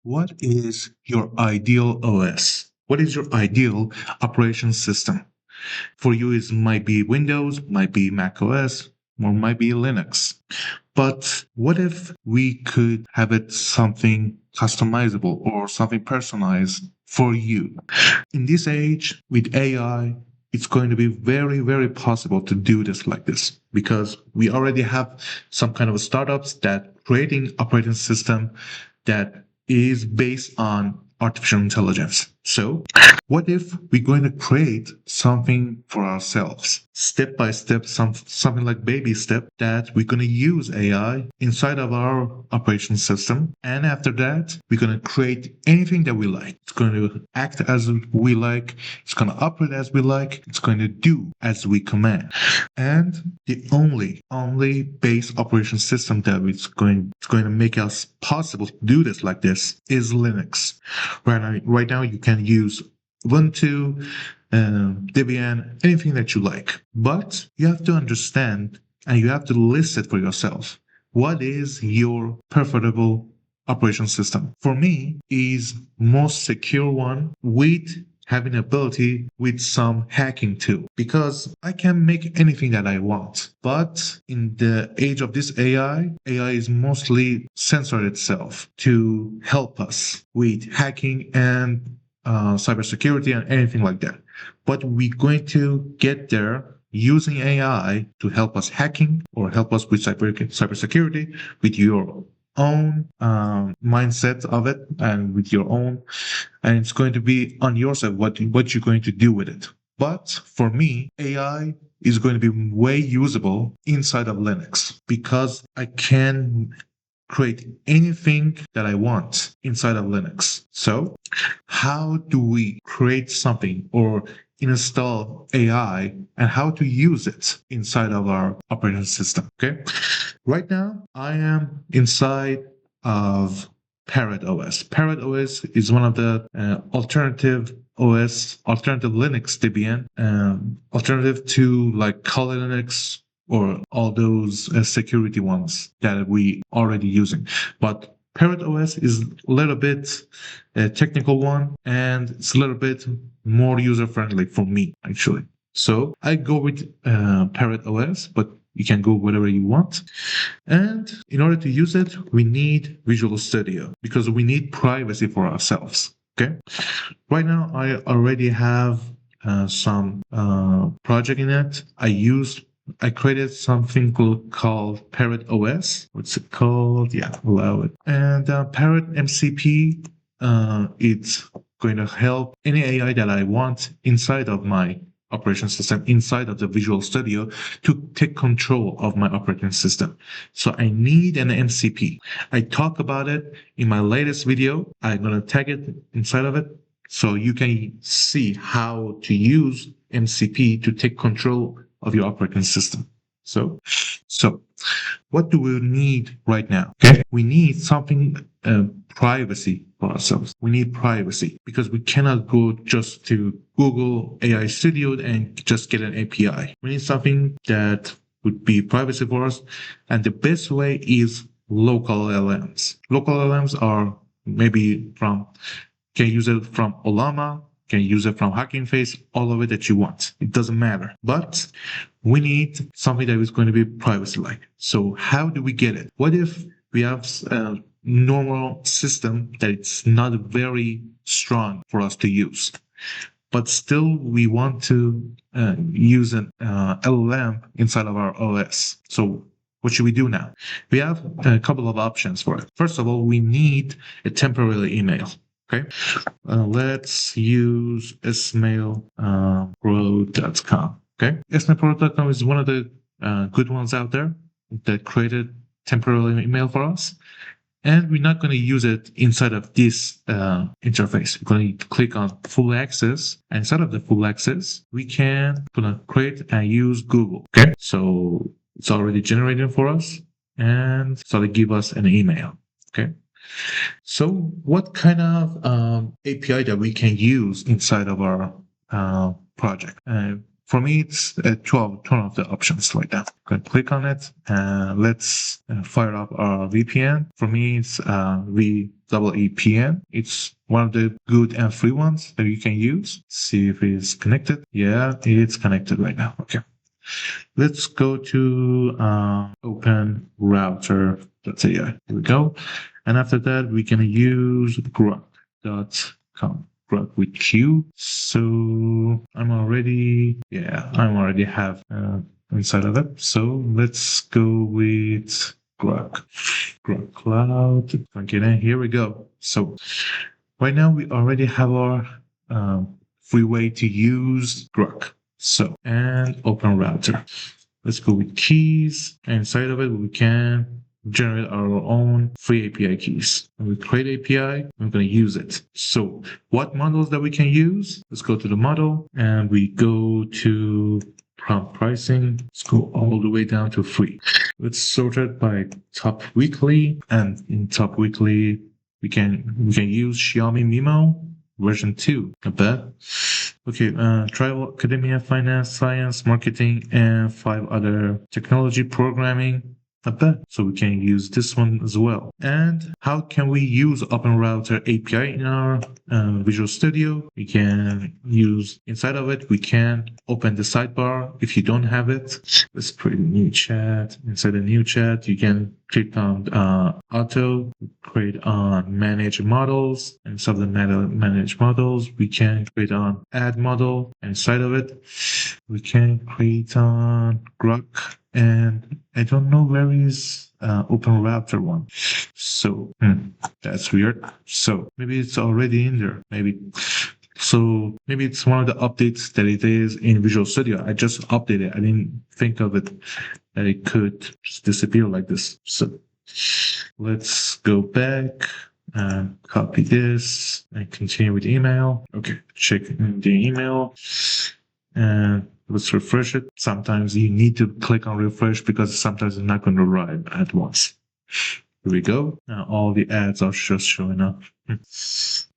What is your ideal OS? What is your ideal operation system? For you, it might be Windows, might be Mac OS, or might be Linux. But what if we could have it something customizable or something personalized for you? In this age, with AI, it's going to be very, very possible to do this like this because we already have some kind of startups that creating operating system that is based on artificial intelligence. So what if we're going to create something for ourselves, step by step, something like baby step that we're going to use AI inside of our operation system. And after that, we're going to create anything that we like. It's going to act as we like. It's going to operate as we like. It's going to do as we command. And the only base operation system that it's going to make us possible to do this like this is Linux. Right now you can use Ubuntu, Debian, anything that you like. But you have to understand and you have to list it for yourself. What is your preferable operation system? For me, is most secure one with having ability with some hacking tool because I can make anything that I want. But in the age of this AI is mostly censored itself to help us with hacking and cybersecurity and anything like that. But we're going to get there using AI to help us hacking or help us with cybersecurity with your own mindset of it and with your own, and it's going to be on yourself what you're going to do with it. But for me, AI is going to be way usable inside of Linux because I can create anything that I want inside of Linux. So how do we create something or install AI and how to use it inside of our operating system? Okay. Right now, I am inside of Parrot OS. Parrot OS is one of the alternative Linux Debian, alternative to like Kali Linux or all those security ones that we already using. But Parrot OS is a little bit a technical one, and it's a little bit more user friendly for me actually. So I go with Parrot OS, but you can go whatever you want. And in order to use it, we need Visual Studio because we need privacy for ourselves. Okay. Right now, I already have some project in it. I created something called Parrot OS. What's it called? Yeah, allow it. And Parrot MCP, it's going to help any AI that I want inside of my operation system, inside of the Visual Studio to take control of my operating system. So I need an MCP. I talk about it in my latest video. I'm going to tag it inside of it so you can see how to use MCP to take control of your operating system. So what do we need right now? Okay, we need something privacy for ourselves. We need privacy because we cannot go just to Google AI Studio and just get an API. We need something that would be privacy for us, and the best way is local LLMs. Local LLMs are maybe can use it from Olama, can use it from Hugging Face, all of it that you want. It doesn't matter. But we need something that is going to be privacy-like. So how do we get it? What if we have a normal system that it's not very strong for us to use, but still we want to use an LLM inside of our OS? So what should we do now? We have a couple of options for it. First of all, we need a temporary email. Okay, let's use smailpro.com. Okay, smailpro.com is one of the good ones out there that created temporary email for us. And we're not going to use it inside of this interface. We're going to click on full access. And inside of the full access, we can create and use Google. Okay, so it's already generated for us. And so they give us an email. Okay. So what kind of API that we can use inside of our project? For me, it's 12 of the options right now. Go and click on it. Let's fire up our VPN. For me, it's EEPN. It's one of the good and free ones that you can use. See if it's connected. Yeah, it's connected right now. Okay. Let's go to open router.ai. Here we go. And after that, we can use Groq.com. Groq with Q. So I'm already have inside of it. So let's go with Groq. Groq Cloud. Okay, here we go. So right now we already have our free way to use Groq. So, and open router. Let's go with keys. Inside of it, we can generate our own free API keys. When we create API, I'm going to use it. So what models that we can use? Let's go to the model and we go to prompt pricing. Let's go all the way down to free. Let's sort it by top weekly, and in top weekly, we can use Xiaomi MiMo version 2. Not bad. Okay, travel, academia, finance, science, marketing, and 5 other technology programming. Not bad. So we can use this one as well. And how can we use Open Router API in our Visual Studio? We can use inside of it. We can open the sidebar if you don't have it. Let's create a new chat. Inside a new chat, you can click on auto, create on manage models. Inside of the manage models, we can create on add model. Inside of it, we can create on Groq. And I don't know where is Open Router one. So that's weird. So maybe it's already in there. Maybe it's one of the updates that it is in Visual Studio. I just updated. I didn't think of it that it could just disappear like this. So let's go back and copy this and continue with email. Okay, check the email and let's refresh it. Sometimes you need to click on refresh because sometimes it's not going to arrive at once. Here we go. Now all the ads are just showing up.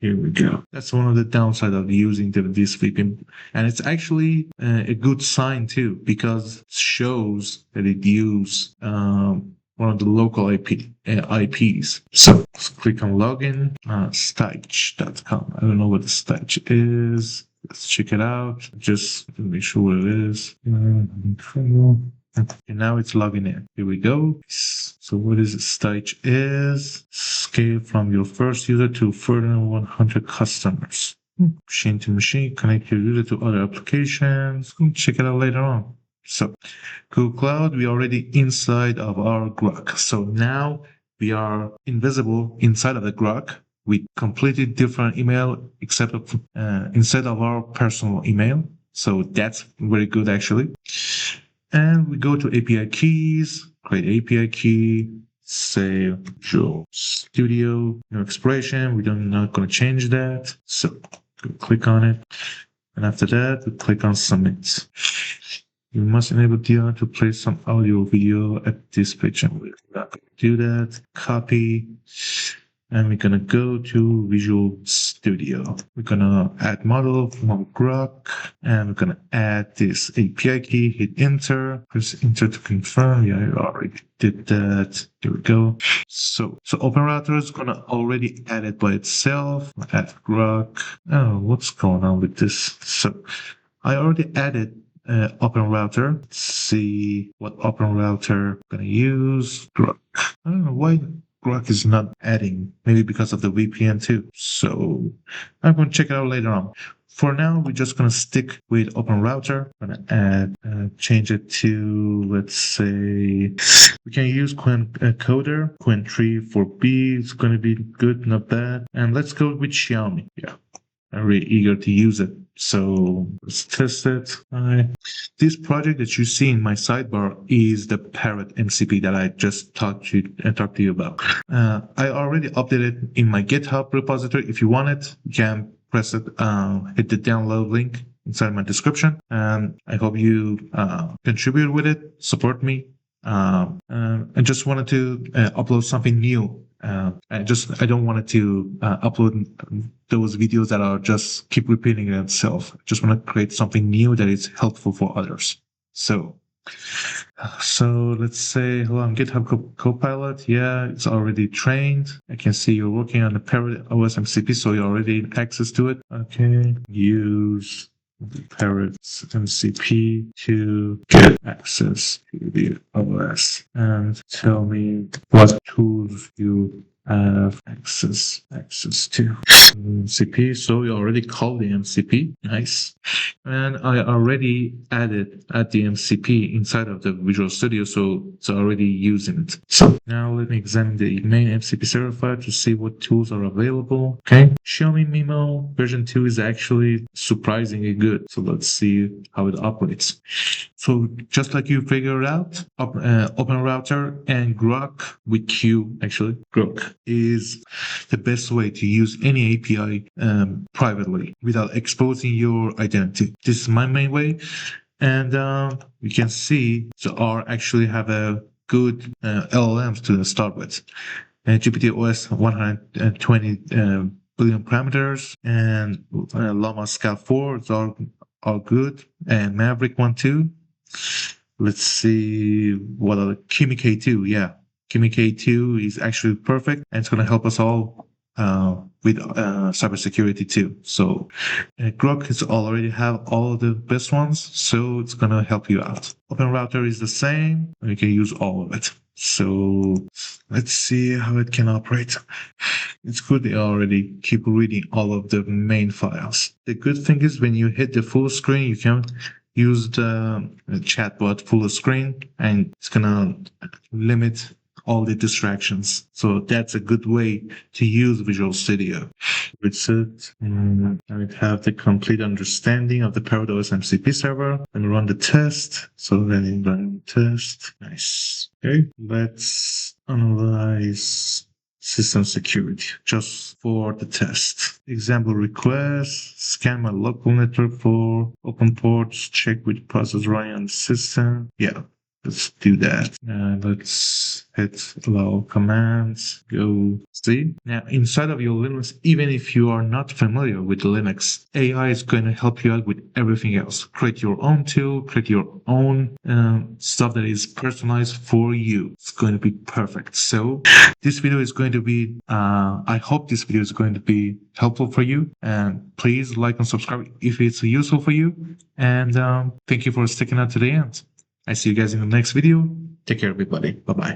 Here we go. That's one of the downsides of using this VPN. And it's actually a good sign too, because it shows that it uses one of the local IPs. So let's click on login, Stitch.com. I don't know what the Stitch is. Let's check it out. Just to make sure what it is. And now it's logging in. Here we go. So what is Stitch is? Scale from your first user to further than 100 customers. Machine to machine, connect your user to other applications. Check it out later on. So Google Cloud, we already inside of our Groq. So now we are invisible inside of the Groq. With completely different email, except instead of our personal email. So that's very good actually. And we go to API keys, create API key, say Visual Studio, no expiration. We're not going to change that. So click on it. And after that, we click on submit. You must enable DR to play some audio video at this page. And we're not going to do that. Copy. And we're going to go to Visual Studio. We're going to add model from Groq. And we're going to add this API key. Hit enter. Press enter to confirm. Yeah, I already did that. Here we go. So Open Router is going to already add it by itself. Add Groq. Oh, what's going on with this? So I already added Open Router. Let's see what Open Router I'm going to use. Groq. I don't know why Groq is not adding, maybe because of the VPN too. So I'm going to check it out later on. For now, we're just going to stick with Open Router. I'm going to add, change it to, let's say, we can use Coder, Quen3 for B. It's going to be good, not bad. And let's go with Xiaomi. Yeah, I'm really eager to use it. So let's test it. This project that you see in my sidebar is the Parrot MCP that I just talked to you about. I already updated in my GitHub repository. If you want it, you can press it, hit the download link inside my description. And I hope you contribute with it, support me. I just wanted to upload something new. I don't want it to upload those videos that are just keep repeating itself. I just want to create something new that is helpful for others. So So let's say, hold on, GitHub Copilot. Yeah, it's already trained. I can see you're working on the Parrot OS MCP, so you already have access to it. Okay, use the Parrot MCP to get access to the OS and tell me what tools you have access to. MCP, so you already called the MCP. Nice. And I already added the MCP inside of the Visual Studio, so it's already using it. So now let me examine the main MCP server file to see what tools are available. Okay, Xiaomi Mimo version 2 is actually surprisingly good. So let's see how it operates. So just like you figured out, Open Router and Groq with Q, actually, Groq is the best way to use any API privately without exposing your identity. This is my main way. And you can see the R actually have a good LLMs to start with. GPT OS 120 billion parameters and Llama Scout 4 are good. And Maverick 1 too. Let's see what other Kimi K2. Yeah, Kimi K2 is actually perfect, and it's going to help us all with cybersecurity too. So Groq has already have all the best ones, so it's going to help you out. Open Router is the same, and you can use all of it. So let's see how it can operate. It's good they already keep reading all of the main files. The good thing is when you hit the full screen, you can use the chatbot full screen, and it's gonna limit all the distractions. So that's a good way to use Visual Studio. It's it. I have the complete understanding of the Parrot OS MCP server. Let me run the test. So then run test. Nice. Okay, let's analyze system security just for the test. Example request, scan my local network for open ports, check which process running on the system. Yeah, let's do that. Let's hit allow commands, go see. Now, inside of your Linux, even if you are not familiar with Linux, AI is going to help you out with everything else. Create your own tool, create your own stuff that is personalized for you. It's going to be perfect. So this video is going to be, I hope this video is going to be helpful for you. And please like and subscribe if it's useful for you. And thank you for sticking out to the end. I see you guys in the next video. Take care, everybody. Bye-bye.